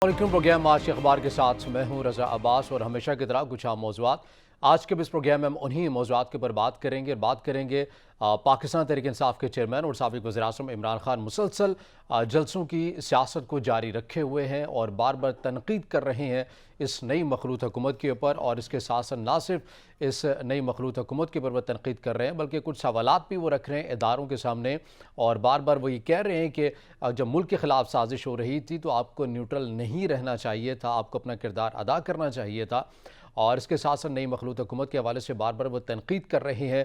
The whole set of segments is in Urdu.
وعلیکم پروگرام آج کے اخبار کے ساتھ میں ہوں رضا عباس اور ہمیشہ کی طرح کچھ عام موضوعات آج کے اس پروگرام میں ہم انہی موضوعات کے اوپر بات کریں گے پاکستان تحریک انصاف کے چیئرمین اور سابق وزیر اعظم عمران خان مسلسل جلسوں کی سیاست کو جاری رکھے ہوئے ہیں اور بار بار تنقید کر رہے ہیں اس نئی مخلوط حکومت کے اوپر، اور اس کے ساتھ ساتھ نہ صرف اس نئی مخلوط حکومت کے اوپر وہ تنقید کر رہے ہیں بلکہ کچھ سوالات بھی وہ رکھ رہے ہیں اداروں کے سامنے، اور بار بار وہ یہ کہہ رہے ہیں کہ جب ملک کے خلاف سازش ہو رہی تھی تو آپ کو نیوٹرل نہیں رہنا چاہیے تھا، آپ کو اپنا کردار ادا کرنا چاہیے تھا۔ اور اس کے ساتھ ساتھ نئی مخلوط حکومت کے حوالے سے بار بار وہ تنقید کر رہے ہیں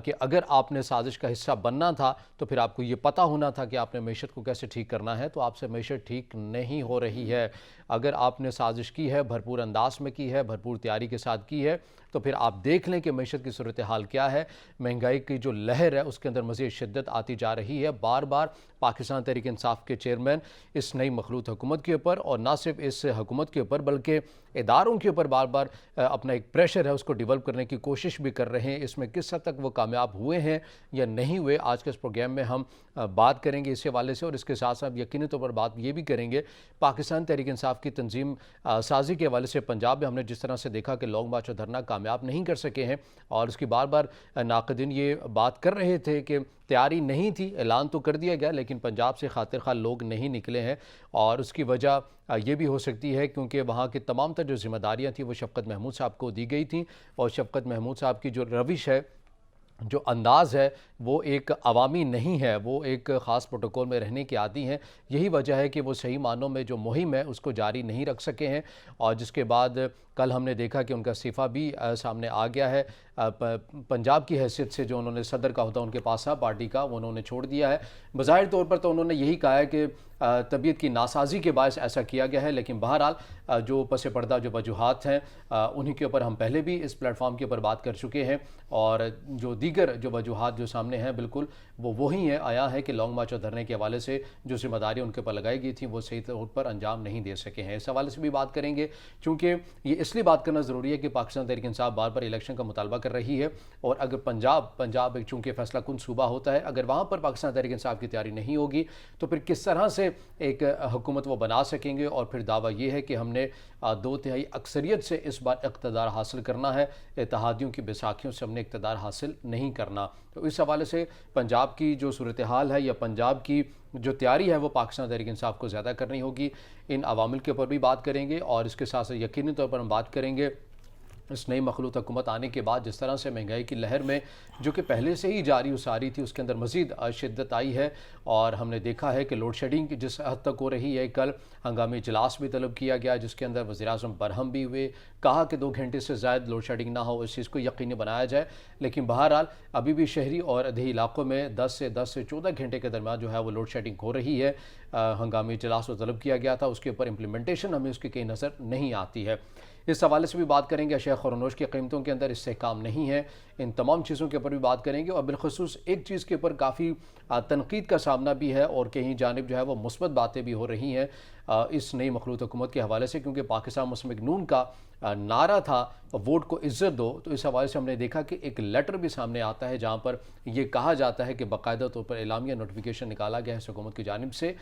کہ اگر آپ نے سازش کا حصہ بننا تھا تو پھر آپ کو یہ پتہ ہونا تھا کہ آپ نے معیشت کو کیسے ٹھیک کرنا ہے، تو آپ سے معیشت ٹھیک نہیں ہو رہی ہے۔ اگر آپ نے سازش کی ہے، بھرپور انداز میں کی ہے، بھرپور تیاری کے ساتھ کی ہے، تو پھر آپ دیکھ لیں کہ معیشت کی صورتحال کیا ہے۔ مہنگائی کی جو لہر ہے اس کے اندر مزید شدت آتی جا رہی ہے۔ بار بار پاکستان تحریک انصاف کے چیئرمین اس نئی مخلوط حکومت کے اوپر، اور نہ صرف اس حکومت کے اوپر بلکہ اداروں کے اوپر بار بار اپنا ایک پریشر ہے اس کو ڈیولپ کرنے کی کوشش بھی کر رہے ہیں۔ اس میں کس حد تک وہ کامیاب ہوئے ہیں یا نہیں ہوئے، آج کے اس پروگرام میں ہم بات کریں گے اس حوالے سے، اور اس کے ساتھ ساتھ یقینی طور پر بات یہ بھی کریں گے پاکستان تحریک انصاف کی تنظیم سازی کے حوالے سے پنجاب میں ہم نے جس طرح سے دیکھا کہ لانگ مارچ اور دھرنا کامیاب نہیں کر سکے ہیں، اور اس کی بار بار ناقدین یہ بات کر رہے تھے کہ تیاری نہیں تھی، اعلان تو کر دیا گیا لیکن پنجاب سے خاطر خواہ لوگ نہیں نکلے ہیں، اور اس کی وجہ یہ بھی ہو سکتی ہے کیونکہ وہاں کی تمام تر جو ذمہ داریاں تھیں وہ شفقت محمود صاحب کو دی گئی تھیں، اور شفقت محمود صاحب کی جو روش ہے، جو انداز ہے، وہ ایک عوامی نہیں ہے، وہ ایک خاص پروٹوکول میں رہنے کے عادی ہیں۔ یہی وجہ ہے کہ وہ صحیح معنوں میں جو مہم ہے اس کو جاری نہیں رکھ سکے ہیں، اور جس کے بعد کل ہم نے دیکھا کہ ان کا استعفیٰ بھی سامنے آ گیا ہے۔ پنجاب کی حیثیت سے جو انہوں نے صدر کا عہدہ ان کے پاس تھا پارٹی کا، وہ انہوں نے چھوڑ دیا ہے۔ بظاہر طور پر تو انہوں نے یہی کہا ہے کہ طبیعت کی ناسازی کے باعث ایسا کیا گیا ہے، لیکن بہرحال جو پس پردہ جو وجوہات ہیں انہی کے اوپر ہم پہلے بھی اس پلیٹ فارم کے اوپر بات کر چکے ہیں، اور جو دیگر جو وجوہات جو سامنے ہیں بالکل وہ وہی ہیں، آیا ہے کہ لانگ مارچ اور دھرنے کے حوالے سے جو ذمہ داری ان کے اوپر لگائی گئی تھی وہ صحیح طور پر انجام نہیں دے سکے ہیں۔ اس حوالے سے بھی بات کریں گے چونکہ یہ اس لیے بات کرنا ضروری ہے کہ پاکستان تحریک انصاف بار بار الیکشن کا مطالبہ کر رہی ہے، اور اگر پنجاب ایک چونکہ فیصلہ کن صوبہ ہوتا ہے، اگر وہاں پر پاکستان تحریک انصاف کی تیاری نہیں ہوگی تو پھر کس طرح سے ایک حکومت وہ بنا سکیں گے، اور پھر دعویٰ یہ ہے کہ ہم نے 2/3 اکثریت سے اس بار اقتدار حاصل کرنا ہے، اتحادیوں کی بیساکھیوں سے ہم نے اقتدار حاصل نہیں کرنا۔ تو اس حوالے سے پنجاب کی جو صورتحال ہے یا پنجاب کی جو تیاری ہے وہ پاکستان تحریک انصاف کو زیادہ کرنی ہوگی، ان عوامل کے اوپر بھی بات کریں گے، اور اس کے ساتھ ساتھ یقینی طور پر ہم بات کریں گے اس نئی مخلوط حکومت آنے کے بعد جس طرح سے مہنگائی کی لہر میں جو کہ پہلے سے ہی جاری اساری تھی اس کے اندر مزید شدت آئی ہے، اور ہم نے دیکھا ہے کہ لوڈ شیڈنگ جس حد تک ہو رہی ہے۔ کل ہنگامی اجلاس بھی طلب کیا گیا جس کے اندر وزیر اعظم برہم بھی ہوئے، کہا کہ 2 گھنٹے سے زائد لوڈ شیڈنگ نہ ہو، اس چیز کو یقینی بنایا جائے، لیکن بہرحال ابھی بھی شہری اور دیہی علاقوں میں 10 سے 14 گھنٹے کے درمیان جو ہے وہ لوڈ شیڈنگ ہو رہی ہے۔ ہنگامی اجلاس کو طلب کیا گیا تھا، اس کے اوپر امپلیمنٹیشن ہمیں اس کی کہیں نظر نہیں آتی ہے۔ اس حوالے سے بھی بات کریں گے، اشیاء خورنوش کی قیمتوں کے اندر استحکام نہیں ہے، ان تمام چیزوں کے اوپر بھی بات کریں گے، اور بالخصوص ایک چیز کے اوپر کافی تنقید کا سامنا بھی ہے اور کہیں جانب جو ہے وہ مثبت باتیں بھی ہو رہی ہیں اس نئی مخلوط حکومت کے حوالے سے، کیونکہ پاکستان مسلم لیگ نون کا نعرہ تھا ووٹ کو عزت دو، تو اس حوالے سے ہم نے دیکھا کہ ایک لیٹر بھی سامنے آتا ہے جہاں پر یہ کہا جاتا ہے کہ باقاعدہ طور پر اعلامیہ نوٹیفیکیشن نکالا گیا ہے اس حکومت کی جانب سے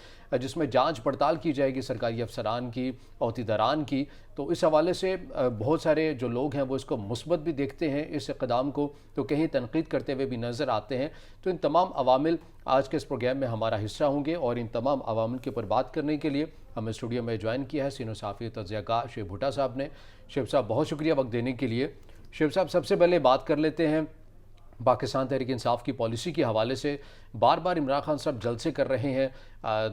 جس میں جانچ پڑتال کی جائے گی سرکاری افسران کی، عہدیداران کی۔ تو اس حوالے سے بہت سارے جو لوگ ہیں وہ اس کو مثبت بھی دیکھتے ہیں اس اقدام کو، تو کہیں تنقید کرتے ہوئے بھی نظر آتے ہیں۔ تو ان تمام عوامل آج کے اس پروگرام میں ہمارا حصہ ہوں گے، اور ان تمام عوامل کے اوپر بات کرنے کے لیے ہمیں اسٹوڈیو میں جوائن کیا ہے سینئر صحافی تجزیہ کار شعیب بھٹا صاحب نے۔ شعیب صاحب بہت شکریہ وقت دینے کے لیے۔ شعیب صاحب سب سے پہلے بات کر لیتے ہیں پاکستان تحریک انصاف کی پالیسی کے حوالے سے، بار بار عمران خان صاحب جلسے کر رہے ہیں،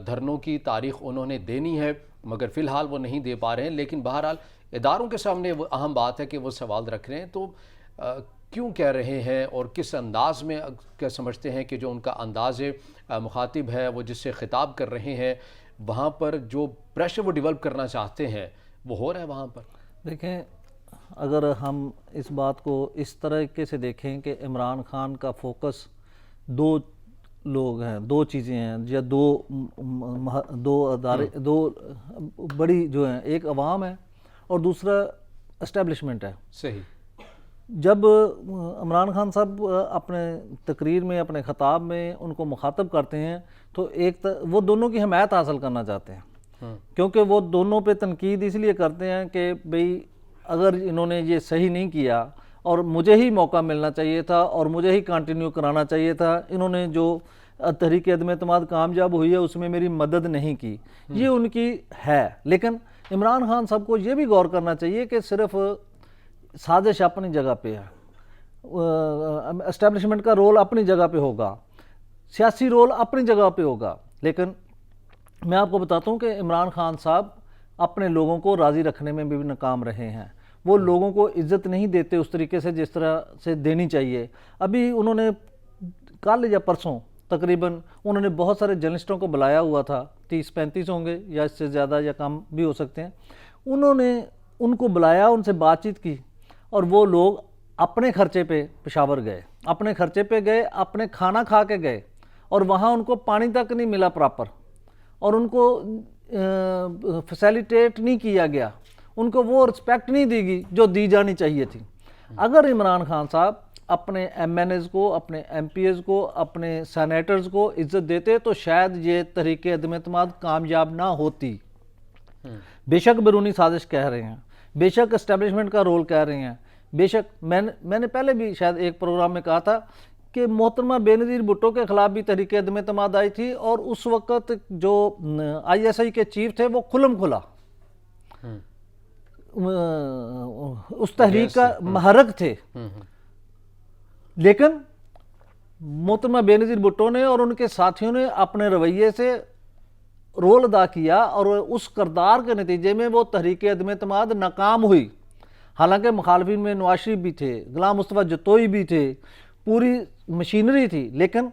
دھرنوں کی تاریخ انہوں نے دینی ہے مگر فی الحال وہ نہیں دے پا رہے ہیں، لیکن بہرحال اداروں کے سامنے وہ اہم بات ہے کہ وہ سوال رکھ رہے ہیں، تو کیوں کہہ رہے ہیں اور کس انداز میں کیا سمجھتے ہیں کہ جو ان کا انداز مخاطب ہے وہ جس سے خطاب کر رہے ہیں وہاں پر جو پریشر وہ ڈیولپ کرنا چاہتے ہیں وہ ہو رہا ہے وہاں پر؟ دیکھیں، اگر ہم اس بات کو اس طریقے سے دیکھیں کہ عمران خان کا فوکس 2 لوگ ہیں، 2 چیزیں ہیں یا دو ادارے، 2 بڑی جو ہیں، ایک عوام ہے اور دوسرا اسٹیبلشمنٹ ہے۔ صحیح۔ جب عمران خان صاحب اپنے تقریر میں، اپنے خطاب میں ان کو مخاطب کرتے ہیں تو وہ دونوں کی حمایت حاصل کرنا چاہتے ہیں، کیونکہ وہ دونوں پہ تنقید اس لیے کرتے ہیں کہ بھئی اگر انہوں نے یہ صحیح نہیں کیا اور مجھے ہی موقع ملنا چاہیے تھا اور مجھے ہی کنٹینیو کرانا چاہیے تھا، انہوں نے جو تحریک عدم اعتماد کامیاب ہوئی ہے اس میں میری مدد نہیں کی، یہ ان کی ہے۔ لیکن عمران خان صاحب کو یہ بھی غور کرنا چاہیے کہ صرف سازش اپنی جگہ پہ ہے، اسٹیبلشمنٹ کا رول اپنی جگہ پہ ہوگا، سیاسی رول اپنی جگہ پہ ہوگا، لیکن میں آپ کو بتاتا ہوں کہ عمران خان صاحب اپنے لوگوں کو راضی رکھنے میں بھی ناکام رہے ہیں۔ وہ لوگوں کو عزت نہیں دیتے اس طریقے سے جس طرح سے دینی چاہیے۔ ابھی انہوں نے کل یا پرسوں تقریباً انہوں نے بہت سارے جرنلسٹوں کو بلایا ہوا تھا، 30-35 ہوں گے یا اس سے زیادہ یا کم بھی ہو سکتے ہیں۔ انہوں نے ان کو بلایا، ان سے بات چیت کی، اور وہ لوگ اپنے خرچے پہ پشاور گئے، اپنے خرچے پہ گئے، اپنے کھانا کھا کے گئے، اور وہاں ان کو پانی تک نہیں ملا پراپر، اور ان کو فیسیلیٹیٹ نہیں کیا گیا، ان کو وہ رسپیکٹ نہیں دی گئی جو دی جانی چاہیے تھی۔ اگر عمران خان صاحب اپنے ایم این ایز کو، اپنے ایم پی ایز کو، اپنے سینیٹرز کو عزت دیتے تو شاید یہ تحریک عدم اعتماد کامیاب نہ ہوتی۔ بے شک بیرونی سازش کہہ رہے ہیں، بے شک اسٹیبلشمنٹ کا رول کہہ رہے ہیں، بے شک میں نے پہلے بھی شاید ایک پروگرام میں کہا تھا کہ محترمہ بے نظیر بھٹو کے خلاف بھی تحریک عدم اعتماد آئی تھی، اور اس وقت جو آئی ایس آئی کے چیف تھے وہ کھلم کھلا اس تحریک کا محرک تھے، لیکن محترمہ بے نظیر بھٹو نے اور ان کے ساتھیوں نے اپنے رویے سے رول ادا کیا، اور اس کردار کے نتیجے میں وہ تحریک عدم اعتماد ناکام ہوئی۔ حالانکہ مخالفین میں نواز شریف بھی تھے، غلام مصطفیٰ جتوئی بھی تھے، پوری مشینری تھی، لیکن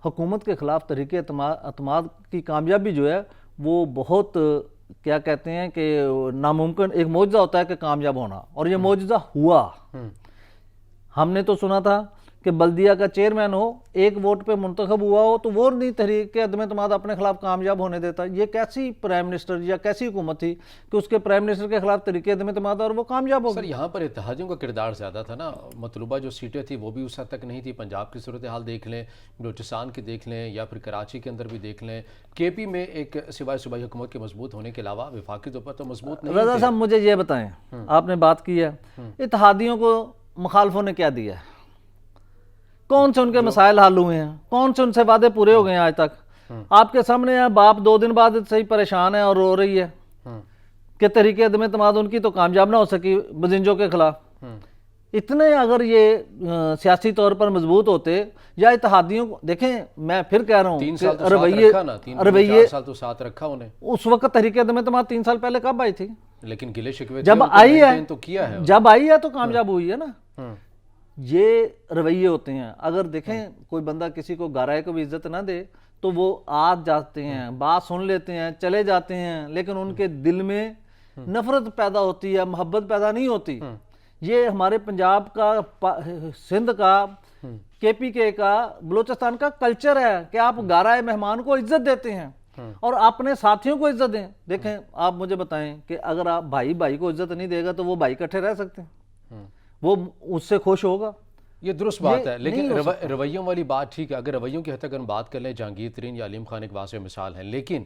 حکومت کے خلاف تحریک اعتماد کی کامیابی جو ہے وہ بہت کیا کہتے ہیں کہ ناممکن، ایک معجزہ ہوتا ہے کہ کامیاب ہونا، اور یہ معجزہ ہوا۔ ہم نے تو سنا تھا کہ بلدیہ کا چیئرمین ہو، ایک ووٹ پہ منتخب ہوا ہو تو وہ نہیں تحریک عدم اعتماد اپنے خلاف کامیاب ہونے دیتا۔ یہ کیسی پرائم منسٹر یا کیسی حکومت تھی کہ اس کے پرائم منسٹر کے خلاف تحریک عدم اعتماد اور وہ کامیاب ہو سر گئی؟ یہاں پر اتحادیوں کا کردار زیادہ تھا نا، مطلوبہ جو سیٹیں تھیں وہ بھی اس حد تک نہیں تھی۔ پنجاب کی صورتحال دیکھ لیں، بلوچستان کی دیکھ لیں، یا پھر کراچی کے اندر بھی دیکھ لیں، کے پی میں ایک سوائے صوبائی حکومت کے مضبوط ہونے کے علاوہ وفاقی طور پر تو مضبوط نہیں رضا تھے۔ صاحب مجھے یہ بتائیں، آپ نے بات کی ہے، اتحادیوں کو مخالفوں نے کیا دیا ہے؟ کون سے ان کے مسائل حل ہوئے ہیں؟ کون سے ان سے وعدے پورے ہو گئے ہیں آج تک؟ آپ کے سامنے ہے، باپ 2 دن بعد صحیح پریشان ہے اور رو رہی ہے کہ تحریک عدم اعتماد ان کی تو کامیاب نہ ہو سکی بزنجوں کے خلاف۔ اتنے اگر یہ سیاسی طور پر مضبوط ہوتے، یا اتحادیوں کو دیکھیں، میں پھر کہہ رہا ہوں 3 سال کہ تو ساتھ رکھا نا، 4 سال تو ساتھ رکھا انہیں۔ اس وقت تحریک عدم اعتماد 3 سال پہلے کب آئی تھی؟ لیکن گلے شکوے جب آئی ہے، تو کیا ہے، جب آئی ہے تو کامیاب ہوئی ہے نا۔ یہ رویے ہوتے ہیں۔ اگر دیکھیں کوئی بندہ کسی کو گارائے کو بھی عزت نہ دے تو وہ آ جاتے ہیں، بات سن لیتے ہیں، چلے جاتے ہیں، لیکن ان کے دل میں نفرت پیدا ہوتی ہے، محبت پیدا نہیں ہوتی۔ یہ ہمارے پنجاب کا، سندھ کا، کے پی کے کا، بلوچستان کا کلچر ہے کہ آپ گارائے مہمان کو عزت دیتے ہیں اور اپنے ساتھیوں کو عزت دیں۔ دیکھیں آپ مجھے بتائیں کہ اگر آپ بھائی کو عزت نہیں دے گا تو وہ بھائی اکٹھے رہ سکتے ہیں؟ وہ اس سے خوش ہوگا؟ یہ درست بات ہے، لیکن رویوں والی بات ٹھیک ہے۔ اگر رویوں کی حد تک ہم بات کر لیں، جہانگیر ترین یا علیم خان ایک واضح مثال ہیں، لیکن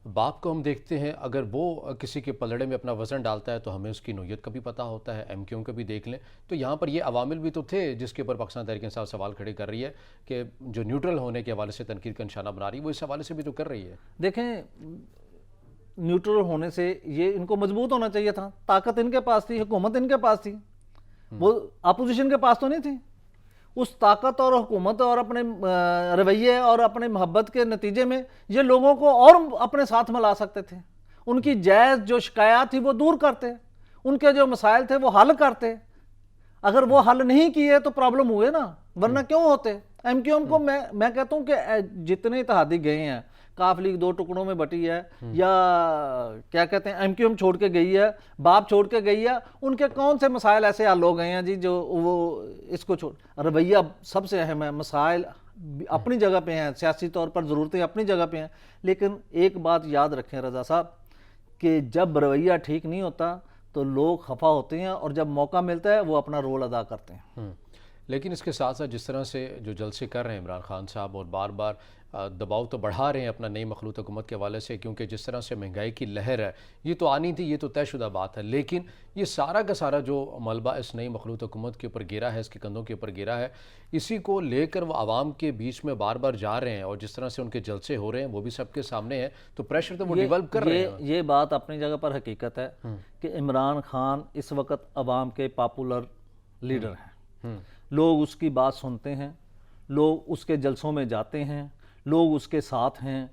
باپ کو ہم دیکھتے ہیں اگر وہ کسی کے پلڑے میں اپنا وزن ڈالتا ہے تو ہمیں اس کی نوعیت کا بھی پتہ ہوتا ہے۔ ایم کیو کا بھی دیکھ لیں تو یہاں پر یہ عوامل بھی تو تھے جس کے اوپر پاکستان تحریک انصاف سوال کھڑے کر رہی ہے کہ جو نیوٹرل ہونے کے حوالے سے تنقید کا نشانہ بنا رہی ہے، وہ اس حوالے سے بھی تو کر رہی ہے۔ دیکھیں نیوٹرل ہونے سے یہ ان کو مضبوط ہونا چاہیے تھا، طاقت ان کے پاس تھی، حکومت ان کے پاس تھی، وہ اپوزیشن کے پاس تو نہیں تھی۔ اس طاقت اور حکومت اور اپنے رویے اور اپنے محبت کے نتیجے میں یہ لوگوں کو اور اپنے ساتھ ملا سکتے تھے، ان کی جائز جو شکایات تھی وہ دور کرتے، ان کے جو مسائل تھے وہ حل کرتے۔ اگر وہ حل نہیں کیے تو پرابلم ہوئے نا، ورنہ کیوں ہوتے؟ ایم کیو ایم کو میں کہتا ہوں کہ جتنے اتحادی گئے ہیں، کاف لیگ 2 ٹکڑوں میں بٹی ہے، یا کیا کہتے ہیں ایم کیو ایم چھوڑ کے گئی ہے، باپ چھوڑ کے گئی ہے، ان کے کون سے مسائل ایسے حل ہو گئے ہیں جی جو وہ اس کو چھوڑ؟ رویہ سب سے اہم ہے، مسائل اپنی جگہ پہ ہیں، سیاسی طور پر ضرورتیں اپنی جگہ پہ ہیں، لیکن ایک بات یاد رکھیں رضا صاحب کہ جب رویہ ٹھیک نہیں ہوتا تو لوگ خفا ہوتے ہیں، اور جب موقع ملتا ہے وہ اپنا رول ادا کرتے ہیں۔ لیکن اس کے ساتھ ساتھ جس طرح سے جو جلسے کر رہے ہیں عمران خان صاحب اور بار بار دباؤ تو بڑھا رہے ہیں اپنا نئی مخلوط حکومت کے حوالے سے، کیونکہ جس طرح سے مہنگائی کی لہر ہے یہ تو آنی تھی، یہ تو طے شدہ بات ہے، لیکن یہ سارا کا سارا جو ملبہ اس نئی مخلوط حکومت کے اوپر گرا ہے، اس کے کندھوں کے اوپر گرا ہے، اسی کو لے کر وہ عوام کے بیچ میں بار بار جا رہے ہیں اور جس طرح سے ان کے جلسے ہو رہے ہیں وہ بھی سب کے سامنے ہیں، تو پریشر تو وہ ڈیولپ کر رہے ہیں۔ یہ بات اپنی جگہ پر حقیقت ہے کہ عمران خان اس وقت عوام کے پاپولر لیڈر ہیں، لوگ اس کی بات سنتے ہیں، لوگ اس کے جلسوں میں جاتے ہیں، لوگ اس کے ساتھ ہیں۔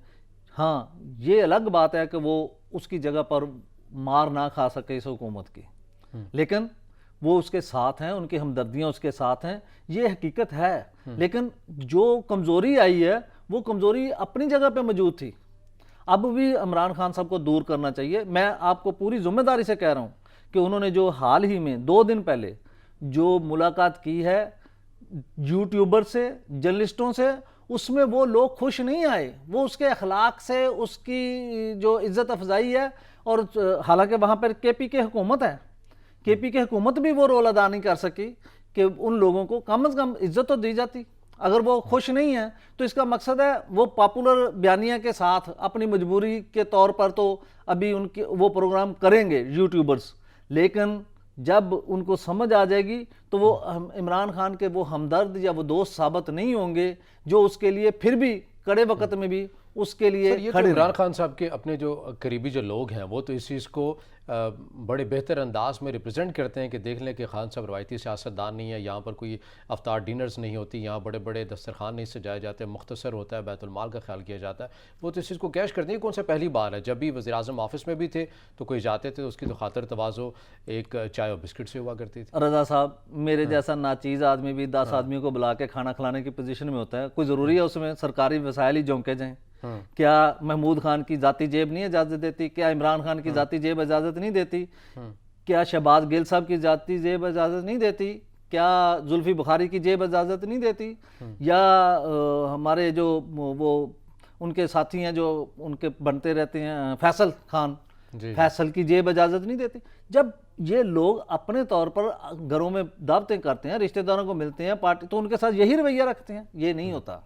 ہاں یہ الگ بات ہے کہ وہ اس کی جگہ پر مار نہ کھا سکے اس حکومت کی، لیکن وہ اس کے ساتھ ہیں، ان کی ہمدردیاں اس کے ساتھ ہیں، یہ حقیقت ہے۔ لیکن جو کمزوری آئی ہے وہ کمزوری اپنی جگہ پہ موجود تھی، اب بھی عمران خان صاحب کو دور کرنا چاہیے۔ میں آپ کو پوری ذمہ داری سے کہہ رہا ہوں کہ انہوں نے جو حال ہی میں 2 دن پہلے جو ملاقات کی ہے یوٹیوبر سے، جرنلسٹوں سے، اس میں وہ لوگ خوش نہیں آئے، وہ اس کے اخلاق سے، اس کی جو عزت افزائی ہے، اور حالانکہ وہاں پر کے پی کے حکومت ہے، کے پی کے حکومت بھی وہ رول ادا نہیں کر سکی کہ ان لوگوں کو کم از کم عزت تو دی جاتی۔ اگر وہ خوش نہیں ہیں تو اس کا مقصد ہے وہ پاپولر بیانیہ کے ساتھ اپنی مجبوری کے طور پر تو ابھی ان کے وہ پروگرام کریں گے یوٹیوبرز، لیکن جب ان کو سمجھ آ جائے گی تو وہ عمران خان کے وہ ہمدرد یا وہ دوست ثابت نہیں ہوں گے جو اس کے لیے پھر بھی کڑے وقت میں بھی اس کے لیے یہ تو عمران خان صاحب کے اپنے جو قریبی جو لوگ ہیں وہ تو اس چیز کو بڑے بہتر انداز میں ریپرزینٹ کرتے ہیں کہ دیکھ لیں کہ خان صاحب روایتی سیاستدان نہیں ہے، یہاں پر کوئی افطار ڈینرز نہیں ہوتی، یہاں بڑے بڑے دسترخوان نہیں سجائے جاتے، مختصر ہوتا ہے، بیت المال کا خیال کیا جاتا ہے، وہ تو اس چیز کو کیش کرتے ہیں۔ کون سا پہلی بار ہے؟ جب بھی وزیر اعظم آفس میں بھی تھے تو کوئی جاتے تھے اس کی تو خاطر تواضع ایک چائے اور بسکٹ سے ہوا کرتی تھی۔ رضا صاحب میرے جیسا ناچیز آدمی بھی 10 آدمیوں کو بلا کے کھانا کھلانے کی پوزیشن میں ہوتا ہے، کوئی ضروری ہے اس میں سرکاری وسائل ہی جھونکے جائیں؟ کیا محمود خان کی ذاتی جیب نہیں اجازت دیتی؟ کیا عمران خان کی ذاتی جیب اجازت نہیں دیتی؟ کیا شہباز گل صاحب کی ذاتی جیب اجازت نہیں دیتی؟ کیا زلفی بخاری کی جیب اجازت نہیں دیتی؟ یا ہمارے جو وہ ان کے ساتھی ہیں جو ان کے بنتے رہتے ہیں فیصل خان، فیصل کی جیب اجازت نہیں دیتی؟ جب یہ لوگ اپنے طور پر گھروں میں دعوتیں کرتے ہیں، رشتہ داروں کو ملتے ہیں، پارٹی، تو ان کے ساتھ یہی رویہ رکھتے ہیں؟ یہ نہیں ہوتا۔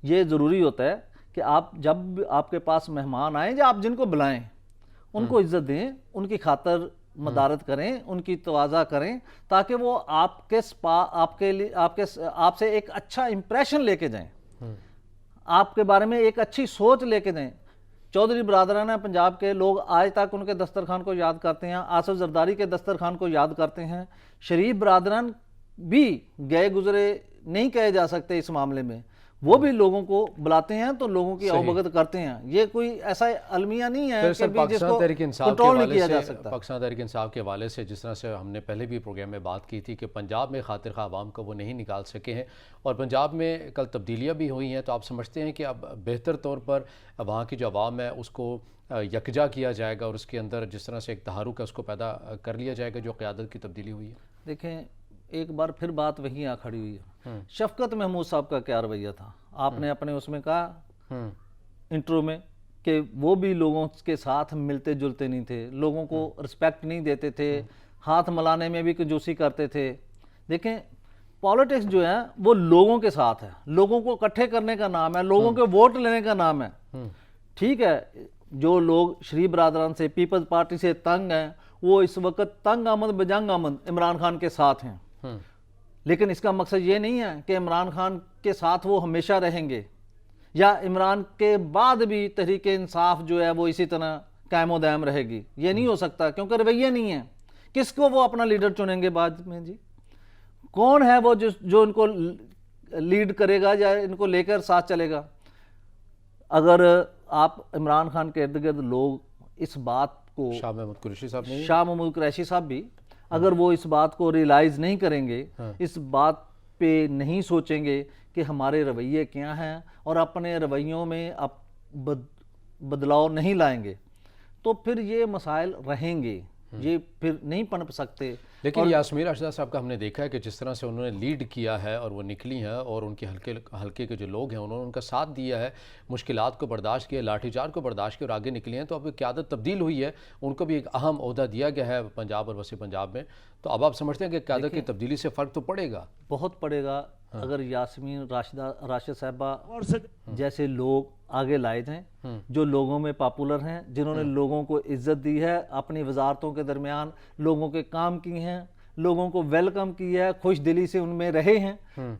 یہ ضروری ہوتا ہے کہ آپ جب آپ کے پاس مہمان آئیں یا آپ جن کو بلائیں ان کو عزت دیں، ان کی خاطر مدارت کریں، ان کی تواضع کریں، تاکہ وہ آپ سے ایک اچھا امپریشن لے کے جائیں، آپ کے بارے میں ایک اچھی سوچ لے کے جائیں۔ چودھری برادران پنجاب کے لوگ آج تک ان کے دسترخوان کو یاد کرتے ہیں، آصف زرداری کے دسترخوان کو یاد کرتے ہیں۔ شریف برادران بھی گئے گزرے نہیں کہے جا سکتے اس معاملے میں، وہ بھی لوگوں کو بلاتے ہیں تو لوگوں کی اوبگت کرتے ہیں۔ یہ کوئی ایسا المیہ نہیں ہے کہ جس کو کنٹرول نہیں کیا جا سکتا۔ پاکستان تحریک انصاف کے حوالے سے جس طرح سے ہم نے پہلے بھی پروگرام میں بات کی تھی کہ پنجاب میں خاطر خواہ عوام کو وہ نہیں نکال سکے ہیں، اور پنجاب میں کل تبدیلیاں بھی ہوئی ہیں، تو آپ سمجھتے ہیں کہ اب بہتر طور پر وہاں کی جو عوام ہے اس کو یکجا کیا جائے گا اور اس کے اندر جس طرح سے ایک تحرک ہے اس کو پیدا کر لیا جائے گا جو قیادت کی تبدیلی ہوئی ہے؟ دیکھیں ایک بار پھر بات وہیں آ کھڑی ہوئی ہے، شفقت محمود صاحب کا کیا رویہ تھا؟ آپ نے اپنے اس میں کہا انٹرو میں کہ وہ بھی لوگوں کے ساتھ ملتے جلتے نہیں تھے، لوگوں کو رسپیکٹ نہیں دیتے تھے، ہاتھ ملانے میں بھی کنجوسی کرتے تھے۔ دیکھیں پالیٹکس جو ہے وہ لوگوں کے ساتھ ہے، لوگوں کو اکٹھے کرنے کا نام ہے، لوگوں کے ووٹ لینے کا نام ہے۔ ٹھیک ہے، جو لوگ شریف برادران سے، پیپلز پارٹی سے تنگ ہیں، وہ اس وقت تنگ آمد بجنگ آمد عمران خان کے ساتھ ہیں، لیکن اس کا مقصد یہ نہیں ہے کہ عمران خان کے ساتھ وہ ہمیشہ رہیں گے، یا عمران کے بعد بھی تحریک انصاف جو ہے وہ اسی طرح قائم و دائم رہے گی۔ یہ نہیں ہو سکتا، کیونکہ رویہ نہیں ہے۔ کس کو وہ اپنا لیڈر چنیں گے بعد میں؟ جی کون ہے وہ جو ان کو لیڈ کرے گا یا ان کو لے کر ساتھ چلے گا؟ اگر آپ عمران خان کے ارد گرد لوگ اس بات کو، شاہ محمود قریشی صاحب بھی اگر وہ اس بات کو ریلائز نہیں کریں گے، اس بات پہ نہیں سوچیں گے کہ ہمارے رویے کیا ہیں اور اپنے رویوں میں بدلاؤ نہیں لائیں گے، تو پھر یہ مسائل رہیں گے۔ یہ پھر نہیں پنپ سکتے. لیکن یاسمین راشدہ صاحب کا ہم نے دیکھا ہے کہ جس طرح سے انہوں نے لیڈ کیا ہے اور وہ نکلی ہیں اور ان کے حلقے کے جو لوگ ہیں انہوں نے ان کا ساتھ دیا ہے, مشکلات کو برداشت کیا, لاٹھی چارج کو برداشت کیا اور آگے نکلی ہیں, تو اب قیادت تبدیل ہوئی ہے, ان کو بھی ایک اہم عہدہ دیا گیا ہے پنجاب اور وسیع پنجاب میں. تو اب آپ سمجھتے ہیں کہ قیادت کی تبدیلی سے فرق تو پڑے گا؟ بہت پڑے گا. اگر یاسمین راشد صاحبہ جیسے لوگ آگے لائے تھے, جو لوگوں میں پاپولر ہیں, جنہوں نے لوگوں کو عزت دی ہے, اپنی وزارتوں کے درمیان لوگوں کے کام کیے ہیں, لوگوں کو ویلکم کیا ہے, خوش دلی سے ان میں رہے ہیں,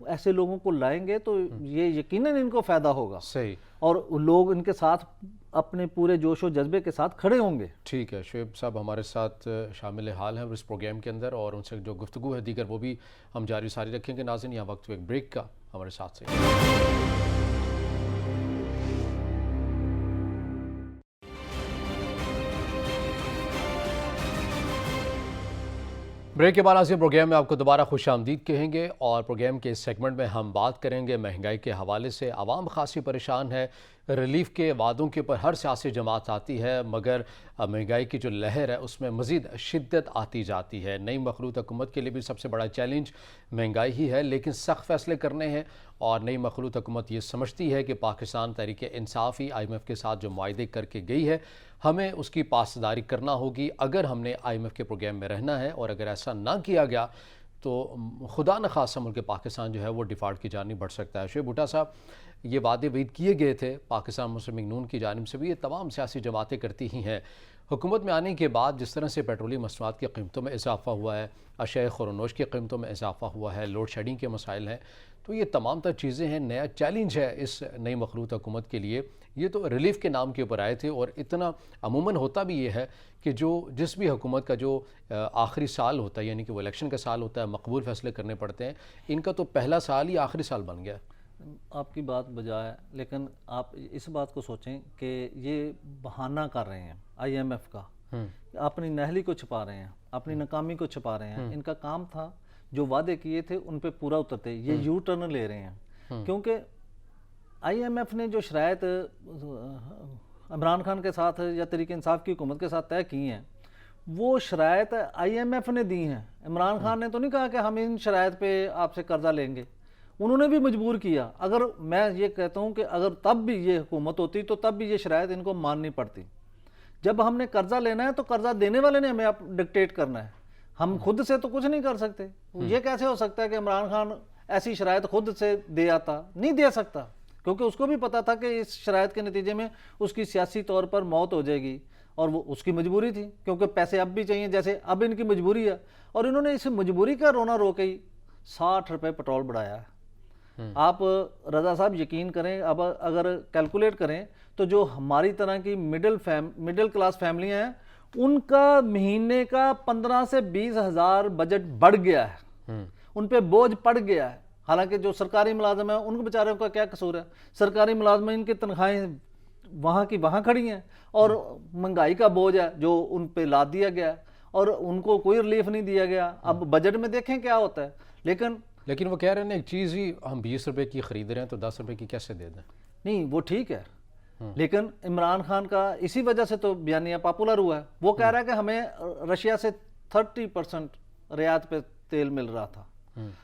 ایسے لوگوں کو لائیں گے تو یہ یقیناً ان کو فائدہ ہوگا. صحیح. اور لوگ ان کے ساتھ اپنے پورے جوش و جذبے کے ساتھ کھڑے ہوں گے. ٹھیک ہے, شعیب صاحب ہمارے ساتھ شامل حال ہیں اس پروگرام کے اندر, اور ان سے جو گفتگو ہے دیگر وہ بھی ہم جاری ساری رکھیں گے. ناظرین, یہاں وقت ایک بریک کا, ہمارے ساتھ سے. بریک کے بعد آج کے پروگرام میں آپ کو دوبارہ خوش آمدید کہیں گے, اور پروگرام کے اس سیگمنٹ میں ہم بات کریں گے مہنگائی کے حوالے سے. عوام خاصی پریشان ہے, ریلیف کے وعدوں کے اوپر ہر سیاسی جماعت آتی ہے, مگر مہنگائی کی جو لہر ہے اس میں مزید شدت آتی جاتی ہے. نئی مخلوط حکومت کے لیے بھی سب سے بڑا چیلنج مہنگائی ہی ہے, لیکن سخت فیصلے کرنے ہیں, اور نئی مخلوط حکومت یہ سمجھتی ہے کہ پاکستان تحریک انصاف ہی IMF کے ساتھ جو معاہدے کر کے گئی ہے, ہمیں اس کی پاسداری کرنا ہوگی اگر ہم نے IMF کے پروگرام میں رہنا ہے, اور اگر ایسا نہ کیا گیا تو خدا نخواستہ ملک پاکستان جو ہے وہ ڈیفالٹ کی جانب بڑھ سکتا ہے. شعیب بھٹا صاحب, یہ وعدے وعید کیے گئے تھے پاکستان مسلم لیگ نون کی جانب سے بھی, یہ تمام سیاسی جماعتیں کرتی ہی ہیں. حکومت میں آنے کے بعد جس طرح سے پیٹرولیم مصنوعات کی قیمتوں میں اضافہ ہوا ہے, اشیاء خورونوش کی قیمتوں میں اضافہ ہوا ہے, لوڈ شیڈنگ کے مسائل ہیں, تو یہ تمام تر چیزیں ہیں. نیا چیلنج ہے اس نئی مخلوط حکومت کے لیے. یہ تو ریلیف کے نام کے اوپر آئے تھے, اور اتنا عموماً ہوتا بھی یہ ہے کہ جس بھی حکومت کا جو آخری سال ہوتا ہے, یعنی کہ وہ الیکشن کا سال ہوتا ہے, مقبول فیصلے کرنے پڑتے ہیں, ان کا تو پہلا سال ہی آخری سال بن گیا. آپ کی بات بجائے, لیکن آپ اس بات کو سوچیں کہ یہ بہانہ کر رہے ہیں IMF کا, اپنی نااہلی کو چھپا رہے ہیں, اپنی ناکامی کو چھپا رہے ہیں. ان کا کام تھا جو وعدے کیے تھے ان پہ پورا اترتے, یہ یو ٹرن لے رہے ہیں. کیونکہ IMF نے جو شرائط عمران خان کے ساتھ یا تحریک انصاف کی حکومت کے ساتھ طے کی ہیں, وہ شرائط IMF نے دی ہیں. عمران خان نے تو نہیں کہا کہ ہم ان شرائط پہ آپ سے قرضہ لیں گے, انہوں نے بھی مجبور کیا. اگر میں یہ کہتا ہوں کہ اگر تب بھی یہ حکومت ہوتی تو تب بھی یہ شرائط ان کو ماننی پڑتی. جب ہم نے قرضہ لینا ہے تو قرضہ دینے والے نے ہمیں ڈکٹیٹ کرنا ہے, ہم خود سے تو کچھ نہیں کر سکتے. یہ کیسے ہو سکتا ہے کہ عمران خان ایسی شرائط خود سے دے آتا؟ نہیں دے سکتا, کیونکہ اس کو بھی پتا تھا کہ اس شرائط کے نتیجے میں اس کی سیاسی طور پر موت ہو جائے گی, اور وہ اس کی مجبوری تھی, کیونکہ پیسے اب بھی چاہیے جیسے اب ان کی مجبوری ہے. اور انہوں نے اس مجبوری کا رونا رو کے ہی 60 روپے پٹرول بڑھایا ہے. آپ رضا صاحب یقین کریں, اب اگر کیلکولیٹ کریں تو جو ہماری طرح کی مڈل کلاس فیملیاں ہیں, ان کا مہینے کا 15 سے 20 ہزار بجٹ بڑھ گیا ہے, ان پہ بوجھ پڑ گیا ہے. حالانکہ جو سرکاری ملازم ہیں ان کو بیچاروں کا کیا قصور ہے, سرکاری ملازمین کی تنخواہیں وہاں کی وہاں کھڑی ہیں, اور مہنگائی کا بوجھ ہے جو ان پہ لاد دیا گیا, اور ان کو کوئی ریلیف نہیں دیا گیا. اب بجٹ میں دیکھیں کیا ہوتا ہے. لیکن وہ کہہ رہے ہیں ایک چیز ہی ہم 20 روپے کی خرید رہے ہیں تو 10 روپے کی کیسے دے دیں؟ نہیں, وہ ٹھیک ہے, لیکن عمران خان کا اسی وجہ سے تو بیانیہ پاپولر ہوا ہے. وہ کہہ رہا ہے کہ ہمیں رشیا سے 30% رعایت پہ تیل مل رہا تھا.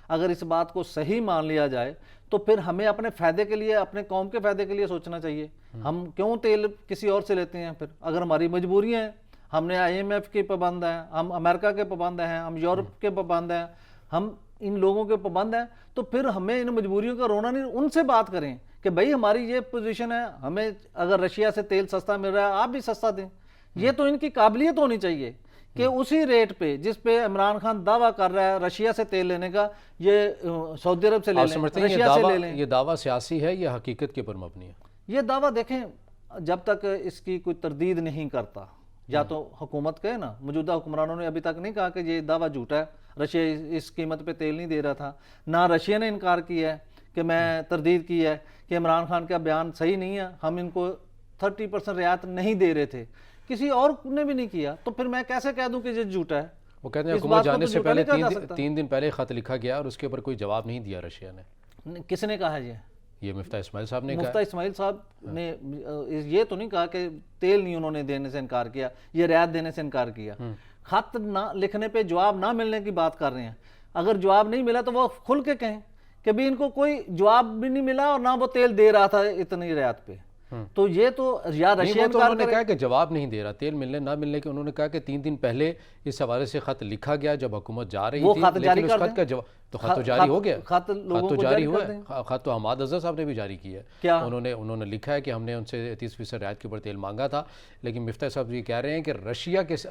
اگر اس بات کو صحیح مان لیا جائے تو پھر ہمیں اپنے فائدے کے لیے, اپنے قوم کے فائدے کے لیے سوچنا چاہیے. ہم کیوں تیل کسی اور سے لیتے ہیں پھر؟ اگر ہماری مجبوریاں ہیں, ہم نے IMF کے پابند ہیں, ہم امریکہ کے پابند ہیں, ہم یورپ کے پابند ہیں, ہم ان لوگوں کے پابند ہیں, تو پھر ہمیں ان مجبوریوں کا رونا نہیں. ان سے بات کریں کہ بھائی ہماری یہ پوزیشن ہے, ہمیں اگر رشیا سے تیل سستا مل رہا ہے آپ بھی سستا دیں. یہ تو ان کی قابلیت ہونی چاہیے کہ اسی ریٹ پہ جس پہ عمران خان دعویٰ کر رہا ہے رشیا سے تیل لینے کا, یہ سعودی عرب سے لے لیں, رشیا سے لے لیں. یہ دعویٰ سیاسی ہے یا حقیقت کے اوپر مبنی ہے؟ یہ دعویٰ دیکھیں, جب تک اس کی کوئی تردید نہیں کرتا, یا تو حکومت کہے نا, موجودہ حکمرانوں نے ابھی تک نہیں کہا کہ یہ دعویٰ جھوٹا ہے, رشیا اس قیمت پہ تیل نہیں دے رہا تھا. نہ رشیا نے انکار کیا ہے کہ میں تردید کی ہے کہ عمران خان کا بیان صحیح نہیں ہے, ہم ان کو 30% رعایت نہیں دے رہے تھے. کسی اور نے بھی نہیں کیا, تو پھر میں کیسے کہہ دوں کہ یہ جھوٹا ہے؟ وہ کہتے ہیں حکومت جانے سے پہلے 3 دن پہلے خط لکھا گیا اور اس کے اوپر کوئی جواب نہیں دیا رشیا نے. کس نے کہا یہ مفتاح اسماعیل صاحب نے کہا. مفتاح اسماعیل صاحب نے یہ تو نہیں کہا کہ تیل نہیں انہوں نے دینے سے انکار کیا, یہ رعایت دینے سے انکار کیا. خط نہ لکھنے پہ جواب نہ ملنے کی بات کر رہے ہیں. اگر جواب نہیں ملا تو وہ کھل کے کہیں کہ بھی ان کو کوئی جواب بھی نہیں ملا اور نہ وہ تیل دے رہا تھا اتنی رعایت پہ. تو یہ تو یا رشین انہوں نے کہا کہ جواب نہیں دے رہا، تیل ملنے نہ ملنے کے. انہوں نے کہا کہ 3 دن پہلے اس حوالے سے خط لکھا گیا جب حکومت جا رہی تھی، لیکن اس خط کا جواب تو خط تو جاری ہو گیا. خط لوگوں کو جاری ہوا ہے. خط تو حماد اظہر صاحب نے بھی جاری کیا ہے. کیا انہوں نے لکھا ہے کہ ہم نے ان سے 30% رعایت کے اوپر تیل مانگا تھا، لیکن مفتاح صاحب یہ کہہ رہے ہیں کہ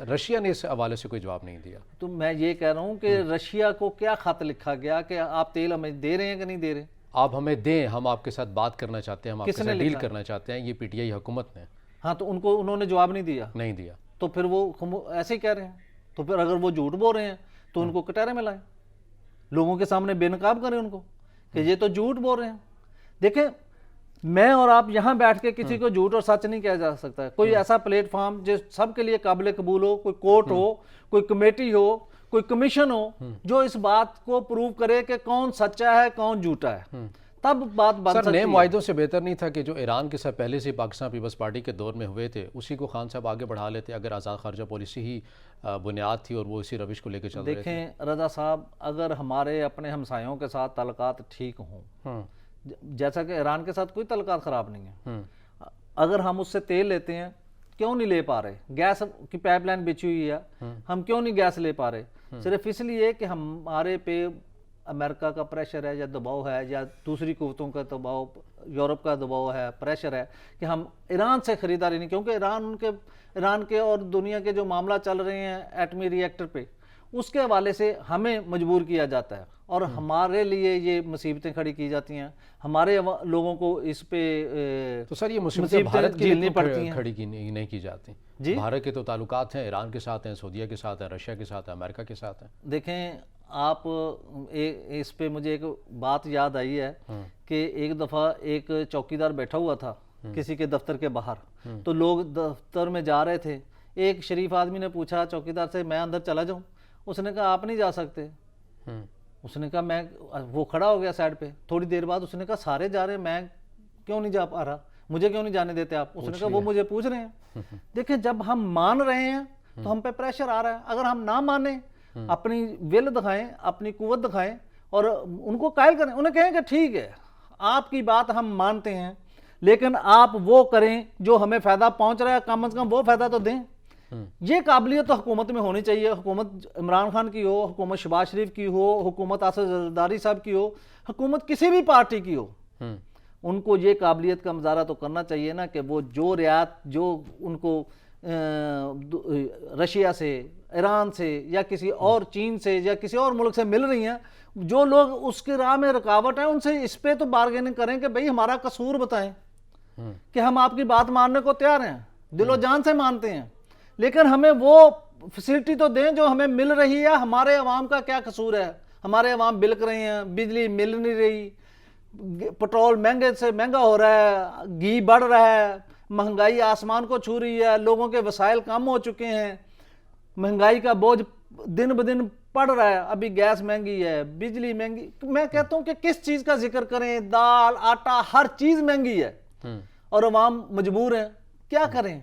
رشیا نے اس حوالے سے کوئی جواب نہیں دیا. تو میں یہ کہہ رہا ہوں کہ رشیا کو کیا خط لکھا گیا کہ آپ تیل ہمیں دے رہے ہیں کہ نہیں دے رہے؟ آپ ہمیں دیں، ہم آپ کے ساتھ بات کرنا چاہتے ہیں، ہم آپ کے ساتھ ڈیل کرنا چاہتے ہیں. یہ پی ٹی آئی حکومت نے. ہاں تو انہوں نے جواب نہیں دیا. تو پھر وہ ایسے ہی کہہ رہے ہیں. تو پھر اگر وہ جھوٹ بول رہے ہیں تو ان کو کٹہرے میں لائیں، لوگوں کے سامنے بے نقاب کریں ان کو کہ یہ تو جھوٹ بول رہے ہیں. دیکھیں میں اور آپ یہاں بیٹھ کے کسی کو جھوٹ اور سچ نہیں کہا جا سکتا. کوئی ایسا پلیٹ فارم جو سب کے لیے قابل قبول ہو، کوئی کورٹ ہو، کوئی کمیٹی ہو، کوئی کمیشن ہو جو اس بات کو پروو کرے کہ کون سچا ہے کون جھوٹا ہے، تب بات بن سکتی ہے. نئے معاہدوں سے بہتر نہیں تھا کہ جو ایران کے ساتھ پہلے سے پاکستان پیپلز پارٹی کے دور میں ہوئے تھے اسی کو خان صاحب آگے بڑھا لیتے اگر آزاد خارجہ پالیسی ہی بنیاد تھی اور وہ اسی روش کو لے کے چل رہے تھے؟ دیکھیں رضا صاحب، اگر ہمارے اپنے ہمسایوں کے ساتھ تعلقات ٹھیک ہوں، جیسا کہ ایران کے ساتھ کوئی تعلقات خراب نہیں ہیں، اگر ہم اس سے تیل لیتے ہیں کیوں نہیں لے پا رہے؟ گیس کی پائپ لائن بچھی ہوئی ہے، ہم کیوں نہیں گیس لے پا رہے؟ صرف اس لیے کہ ہمارے پہ امریکہ کا پریشر ہے یا دباؤ ہے یا دوسری قوتوں کا دباؤ، یورپ کا دباؤ ہے، پریشر ہے کہ ہم ایران سے خریداری نہیں، کیونکہ ایران کے اور دنیا کے جو معاملہ چل رہے ہیں ایٹمی ری ایکٹر پہ، اس کے حوالے سے ہمیں مجبور کیا جاتا ہے اور ہمارے لیے یہ مصیبتیں کھڑی کی جاتی ہیں، ہمارے لوگوں کو اس پہ تو سر یہ مصیبتیں بھارت کے جھیلنی لیے پڑتی ہیں. کھڑی نہیں کی جاتی. بھارت کے تو تعلقات ہیں، ایران کے ساتھ ہیں، سعودیہ کے ساتھ ہیں، رشیا کے ساتھ ہیں، امریکہ کے ساتھ ہیں. دیکھیں آپ اس پہ مجھے ایک بات یاد آئی ہے کہ ایک دفعہ ایک چوکیدار بیٹھا ہوا تھا کسی کے دفتر کے باہر، تو لوگ دفتر میں جا رہے تھے. ایک شریف آدمی نے پوچھا چوکیدار سے میں اندر چلا جاؤں؟ اس نے کہا آپ نہیں جا سکتے. اس نے کہا وہ کھڑا ہو گیا سائڈ پہ. تھوڑی دیر بعد اس نے کہا سارے جا رہے ہیں، میں کیوں نہیں جا پا رہا؟ مجھے کیوں نہیں جانے دیتے آپ؟ اس نے کہا وہ مجھے پوچھ رہے ہیں. دیکھیں جب ہم مان رہے ہیں تو ہم پہ پریشر آ رہا ہے. اگر ہم نہ مانیں، اپنی ول دکھائیں، اپنی قوت دکھائیں اور ان کو قائل کریں، انہیں کہیں کہ ٹھیک ہے آپ کی بات ہم مانتے ہیں لیکن آپ وہ کریں جو ہمیں فائدہ پہنچ رہا ہے، کم از کم وہ فائدہ تو دیں. یہ قابلیت تو حکومت میں ہونی چاہیے. حکومت عمران خان کی ہو، حکومت شہباز شریف کی ہو، حکومت آصف زرداری صاحب کی ہو، حکومت کسی بھی پارٹی کی ہو، ان کو یہ قابلیت کا مظاہرہ تو کرنا چاہیے نا کہ وہ جو رعایت جو ان کو رشیا سے، ایران سے یا کسی اور چین سے یا کسی اور ملک سے مل رہی ہیں، جو لوگ اس کی راہ میں رکاوٹ ہیں ان سے اس پہ تو بارگیننگ کریں کہ بھئی ہمارا قصور بتائیں کہ ہم آپ کی بات ماننے کو تیار ہیں، دل و جان سے مانتے ہیں، لیکن ہمیں وہ فیسلٹی تو دیں جو ہمیں مل رہی ہے. ہمارے عوام کا کیا قصور ہے؟ ہمارے عوام بلک رہے ہیں، بجلی مل نہیں رہی، پٹرول مہنگے سے مہنگا ہو رہا ہے، گھی بڑھ رہا ہے، مہنگائی آسمان کو چھو رہی ہے، لوگوں کے وسائل کم ہو چکے ہیں، مہنگائی کا بوجھ دن بدن پڑ رہا ہے، ابھی گیس مہنگی ہے، بجلی مہنگی. میں کہتا ہوں کہ کس چیز کا ذکر کریں؟ دال، آٹا، ہر چیز مہنگی ہے اور عوام مجبور ہیں، کیا کریں؟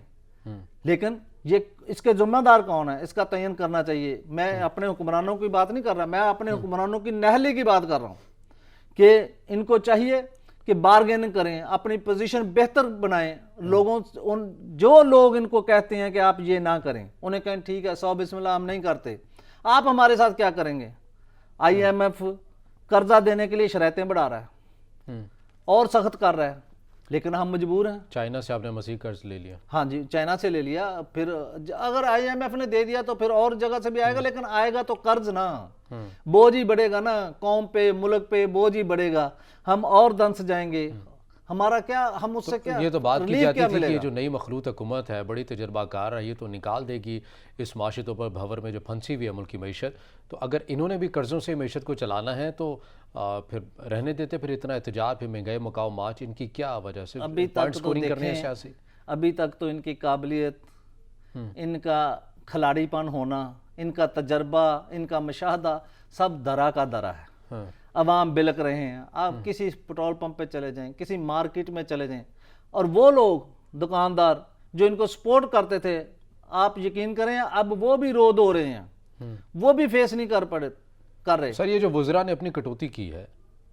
لیکن یہ اس کے ذمہ دار کون ہے؟ اس کا تعین کرنا چاہیے. میں اپنے حکمرانوں کی بات نہیں کر رہا، میں اپنے حکمرانوں کی نہلی کی بات کر رہا ہوں کہ ان کو چاہیے کہ بارگیننگ کریں، اپنی پوزیشن بہتر بنائیں. جو لوگ ان کو کہتے ہیں کہ آپ یہ نہ کریں، انہیں کہیں ٹھیک ہے 100 بسم اللہ ہم نہیں کرتے. آپ ہمارے ساتھ کیا کریں گے؟ آئی ایم ایف قرضہ دینے کے لیے شرائطیں بڑھا رہا ہے اور سخت کر رہا ہے، لیکن ہم مجبور ہیں. چائنا سے آپ نے مزید قرض لے لیا. ہاں جی، چائنا سے لے لیا. پھر اگر آئی ایم ایف نے دے دیا تو پھر اور جگہ سے بھی آئے گا، لیکن آئے گا تو قرض نا، بوجھ ہی بڑھے گا نا، قوم پہ ملک پہ بوجھ ہی بڑھے گا، ہم اور دنس جائیں گے. ہمارا کیا، ہم اس سے کیا یہ تو بات کی ریلیف جاتی کیا تھی ملے کہ گا؟ جو نئی مخلوط حکومت ہے بڑی تجربہ کار ہے، یہ تو نکال دے گی اس معاشیتوں پر بھور میں جو پھنسی ہوئی ہے ملک کی معیشت. تو اگر انہوں نے بھی قرضوں سے معیشت کو چلانا ہے تو پھر رہنے دیتے، پھر اتنا احتجاج، پھر مہنگائی، مکاؤ مارچ، ان کی کیا وجہ سے ابھی پوائنٹ تک تو سکورنگ کرنے ہیں دیکھیں، سیاسی؟ ابھی تک تو ان کی قابلیت، ان کا کھلاڑی پن ہونا، ان کا تجربہ، ان کا مشاہدہ سب درا کا درا ہے. عوام بلک رہے ہیں. آپ کسی پٹرول پمپ پہ چلے جائیں، کسی مارکیٹ میں چلے جائیں، اور وہ لوگ دکاندار جو ان کو سپورٹ کرتے تھے آپ یقین کریں اب وہ بھی رو دو رہے ہیں, وہ بھی فیس نہیں کر رہے. سر یہ جو وزراء نے اپنی کٹوتی کی ہے,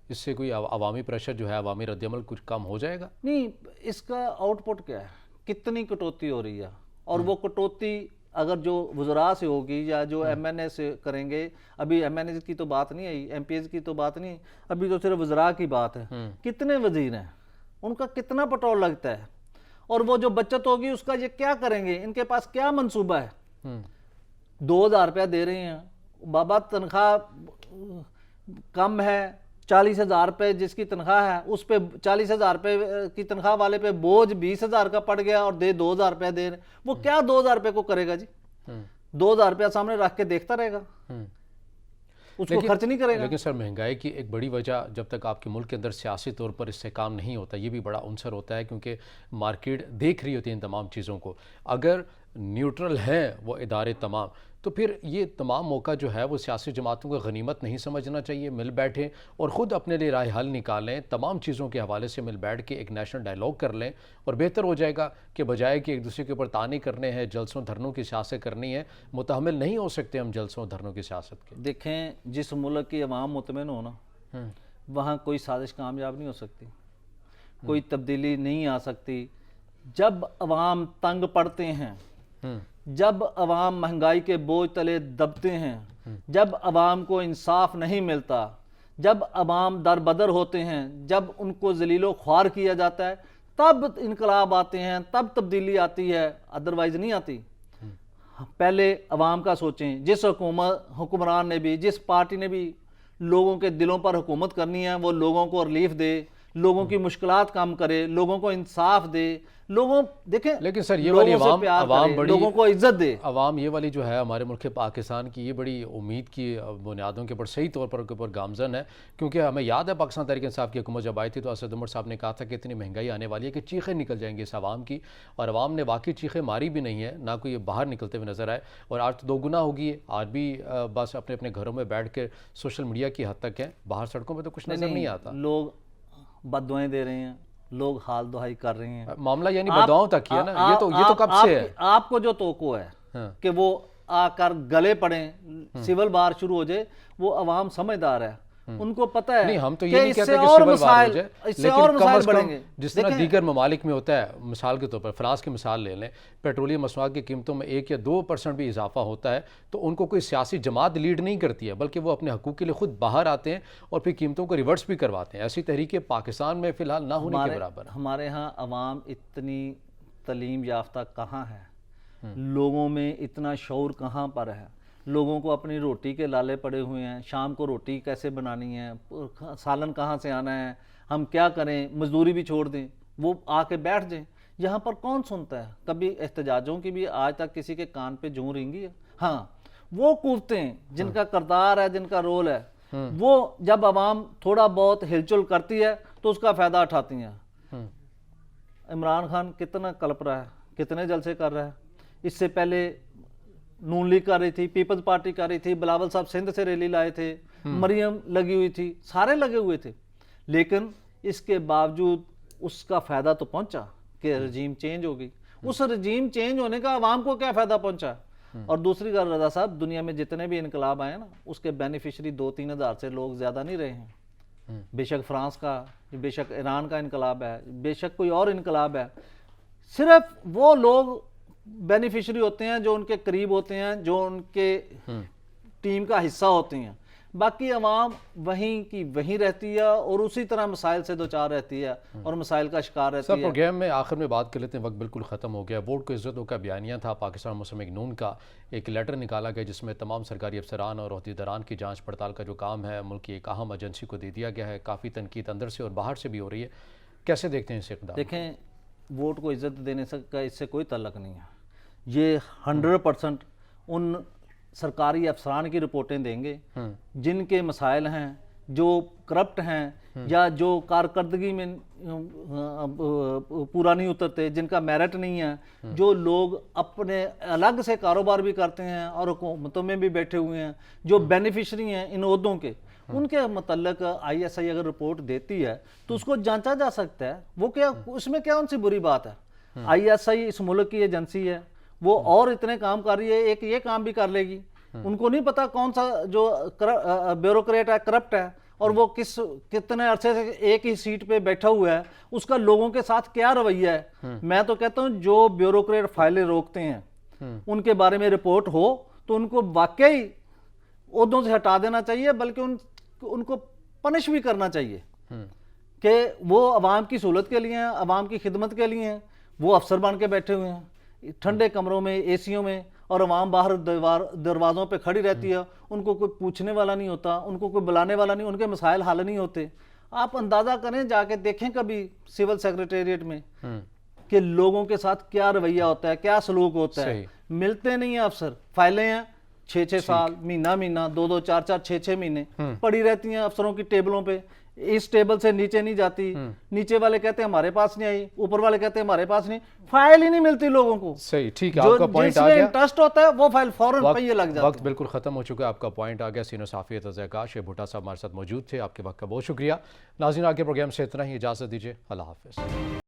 اس سے کوئی عوامی پریشر جو ہے, عوامی رد عمل کچھ کم ہو جائے گا؟ نہیں, اس کا آؤٹ پٹ کیا ہے, کتنی کٹوتی ہو رہی ہے, اور وہ کٹوتی اگر جو وزراء سے ہوگی یا جو ایم این اے سے کریں گے, ابھی ایم این اے کی تو بات نہیں آئی, ایم پی ایز کی تو بات نہیں, ابھی تو صرف وزراء کی بات ہے. کتنے وزیر ہیں, ان کا کتنا پٹرول لگتا ہے, اور وہ جو بچت ہوگی اس کا یہ کیا کریں گے, ان کے پاس کیا منصوبہ ہے؟ 2,000 روپیہ دے رہے ہیں بابا, تنخواہ کم ہے, 40,000 روپے جس کی تنخواہ ہے اس پہ 40,000 روپے کی تنخواہ والے پہ بوجھ 20,000 کا پڑ گیا, اور 2,000 روپے دے رہے, وہ کیا 2,000 روپے کو کرے گا جی؟ 2,000 روپیہ سامنے رکھ کے دیکھتا رہے گا, اس کو خرچ نہیں کرے گا. لیکن سر مہنگائی کی ایک بڑی وجہ جب تک آپ کے ملک کے اندر سیاسی طور پر استحکام نہیں ہوتا, یہ بھی بڑا عنصر ہوتا ہے, کیونکہ مارکیٹ دیکھ رہی ہوتی ہے ان تمام چیزوں کو. اگر نیوٹرل ہیں وہ ادارے تمام, تو پھر یہ تمام موقع جو ہے وہ سیاسی جماعتوں کو غنیمت نہیں سمجھنا چاہیے, مل بیٹھیں اور خود اپنے لیے رائے حل نکالیں, تمام چیزوں کے حوالے سے مل بیٹھ کے ایک نیشنل ڈائیلاگ کر لیں, اور بہتر ہو جائے گا کہ بجائے کہ ایک دوسرے کے اوپر تانے کرنے ہیں, جلسوں دھرنوں کی سیاست کرنی ہے. متحمل نہیں ہو سکتے ہم جلسوں دھرنوں کی سیاست کے. دیکھیں, جس ملک کی عوام مطمئن ہو نا, وہاں کوئی سازش کامیاب نہیں ہو سکتی, کوئی تبدیلی نہیں آ سکتی. جب عوام تنگ پڑتے ہیں, جب عوام مہنگائی کے بوجھ تلے دبتے ہیں, جب عوام کو انصاف نہیں ملتا, جب عوام در بدر ہوتے ہیں, جب ان کو ذلیل و خوار کیا جاتا ہے, تب انقلاب آتے ہیں, تب تبدیلی آتی ہے, ادروائز نہیں آتی. پہلے عوام کا سوچیں. جس حکمران نے بھی, جس پارٹی نے بھی لوگوں کے دلوں پر حکومت کرنی ہے, وہ لوگوں کو ریلیف دے, لوگوں کی مشکلات کم کرے, لوگوں کو انصاف دے, لوگوں دیکھیں. لیکن سر یہ والی عوام بڑی, لوگوں کو عزت دے. عوام یہ والی جو ہے ہمارے ملک پاکستان کی, یہ بڑی امید کی بنیادوں کے اوپر صحیح طور پر گامزن ہے, کیونکہ ہمیں یاد ہے پاکستان تحریک انصاف کی حکومت جب آئی تھی تو اسد عمر صاحب نے کہا تھا کہ اتنی مہنگائی آنے والی ہے کہ چیخیں نکل جائیں گی اس عوام کی, اور عوام نے واقعی چیخیں ماری بھی نہیں ہے, نہ کوئی باہر نکلتے ہوئے نظر آئے. اور آج تو 2 گنا ہوگی, آج بھی بس اپنے اپنے گھروں میں بیٹھ کے سوشل میڈیا کی حد تک ہیں, باہر سڑکوں پہ تو کچھ نظر نہیں آتا. لوگ بد دعائیں دے رہے ہیں, لوگ حال دہائی کر رہے ہیں. معاملہ یعنی بدعاؤں تک ہی ہے نا, یہ تو کب سے ہے. آپ کو جو توقع ہے کہ وہ آ کر گلے پڑیں, سول وار شروع ہو جائے, وہ عوام سمجھدار ہے, ان کو پتہ ہے. نہیں, ہم تو یہ نہیں کہتے کہ سول وار ہو جائے, لیکن کم از کم جس طرح دیگر ممالک میں ہوتا ہے, مثال کے طور پر فرانس کی مثال لے لیں, پیٹرولیم مصنوعات کی قیمتوں میں 1 یا 2% بھی اضافہ ہوتا ہے, تو ان کو کوئی سیاسی جماعت لیڈ نہیں کرتی ہے, بلکہ وہ اپنے حقوق کے لیے خود باہر آتے ہیں اور پھر قیمتوں کو ریورس بھی کرواتے ہیں. ایسی تحریکیں پاکستان میں فی الحال نہ ہونے کے برابر ہیں. ہمارے ہاں عوام اتنی تعلیم یافتہ کہاں ہے, لوگوں میں اتنا شعور کہاں پر ہے, لوگوں کو اپنی روٹی کے لالے پڑے ہوئے ہیں, شام کو روٹی کیسے بنانی ہے, سالن کہاں سے آنا ہے, ہم کیا کریں, مزدوری بھی چھوڑ دیں, وہ آ کے بیٹھ جائیں. یہاں پر کون سنتا ہے؟ کبھی احتجاجوں کی بھی آج تک کسی کے کان پہ جوں رینگی ہے؟ ہاں, وہ قوتیں جن کا کردار ہے, جن کا رول ہے, وہ جب عوام تھوڑا بہت ہلچل کرتی ہے تو اس کا فائدہ اٹھاتی ہیں. عمران خان کتنا کلپ رہا ہے, کتنے جلسے کر رہا ہے. اس سے پہلے نون لیگ کر رہی تھی, پیپلز پارٹی کر رہی تھی, بلاول صاحب سندھ سے ریلی لائے تھے, مریم لگی ہوئی تھی, سارے لگے ہوئے تھے, لیکن اس کے باوجود اس کا فائدہ تو پہنچا کہ رجیم چینج ہو گئی. اس رجیم چینج ہونے کا عوام کو کیا فائدہ پہنچا؟ اور دوسری بات رضا صاحب, دنیا میں جتنے بھی انقلاب آئے نا, اس کے بینیفیشری 2-3 ہزار سے لوگ زیادہ نہیں رہے ہیں. بے شک فرانس کا, بے شک ایران کا انقلاب ہے, بے شک کوئی اور انقلاب ہے, صرف وہ لوگ بینیفیشری ہوتے ہیں جو ان کے قریب ہوتے ہیں, جو ان کے ٹیم کا حصہ ہوتے ہیں. باقی عوام وہیں کی وہیں رہتی ہے اور اسی طرح مسائل سے دوچار رہتی ہے اور مسائل کا شکار رہتی ہے. سر پروگرام میں آخر میں بات کر لیتے ہیں, وقت بالکل ختم ہو گیا. ووٹ کو عزت ہو کا بیانیہ تھا پاکستان مسلم لیگ نون کا, ایک لیٹر نکالا گیا جس میں تمام سرکاری افسران اور عہدیداران کی جانچ پڑتال کا جو کام ہے ملک کی ایک اہم ایجنسی کو دے دیا گیا ہے. کافی تنقید اندر سے اور باہر سے بھی ہو رہی ہے, کیسے دیکھتے ہیں اس اقدام؟ دیکھیں, ووٹ کو عزت دینے کا اس سے کوئی تعلق نہیں ہے. یہ 100% ان سرکاری افسران کی رپورٹیں دیں گے جن کے مسائل ہیں, جو کرپٹ ہیں یا جو کارکردگی میں پورا نہیں اترتے, جن کا میرٹ نہیں ہے, جو لوگ اپنے الگ سے کاروبار بھی کرتے ہیں اور حکومتوں میں بھی بیٹھے ہوئے ہیں, جو بینیفیشری ہیں ان عہدوں کے, ان کے متعلق آئی ایس آئی اگر رپورٹ دیتی ہے تو اس کو جانچا جا سکتا ہے. وہ کیا, اس میں کیا ان سے بری بات ہے؟ آئی ایس آئی اس ملک کی ایجنسی ہے, وہ اور اتنے کام کر رہی ہے، ایک یہ کام بھی کر لے گی. ان کو نہیں پتا کون سا جو بیوروکریٹ ہے کرپٹ ہے اور وہ کتنے عرصے سے ایک ہی سیٹ پہ بیٹھا ہوا ہے، اس کا لوگوں کے ساتھ کیا رویہ ہے. میں تو کہتا ہوں جو بیوروکریٹ فائلیں روکتے ہیں ان کے بارے میں رپورٹ ہو تو ان کو واقعی عہدوں سے ہٹا دینا چاہیے، بلکہ ان کو پنش بھی کرنا چاہیے کہ وہ عوام کی سہولت کے لیے ہیں، عوام کی خدمت کے لیے ہیں. وہ افسر بن کے بیٹھے ہوئے ہیں ٹھنڈے کمروں میں، اے سیوں میں، اور عوام باہر دروازوں پہ کھڑی رہتی ہے. ان کو کوئی پوچھنے والا نہیں ہوتا، ان کو کوئی بلانے والا نہیں، ان کے مسائل حل نہیں ہوتے. آپ اندازہ کریں، جا کے دیکھیں کبھی سول سیکریٹریٹ میں کہ لوگوں کے ساتھ کیا رویہ ہوتا ہے، کیا سلوک ہوتا ہے. ملتے نہیں ہیں افسر، فائلیں ہیں 6 سال، مہینہ 2 4 6 مہینے پڑی رہتی ہیں افسروں کی ٹیبلوں پہ. اس ٹیبل سے نیچے نہیں جاتی، نیچے والے کہتے ہیں ہمارے پاس نہیں آئی، اوپر والے کہتے ہیں ہمارے پاس نہیں. فائل ہی نہیں ملتی لوگوں کو. صحیح، ٹھیک ہے، آپ کا پوائنٹ آ گیا. انٹرسٹ ہوتا ہے وہ فائل فوراً پہ یہ لگ جاتا ہے. وقت بالکل ختم ہو چکا ہے، آپ کا پوائنٹ آ گیا. سینئر صحافی تجزیہ کار شعیب بھٹا صاحب ہمارے ساتھ موجود تھے. آپ کے وقت کا بہت شکریہ. ناظرین، آگے پروگرام سے اتنا ہی، اجازت دیجیے. اللہ حافظ.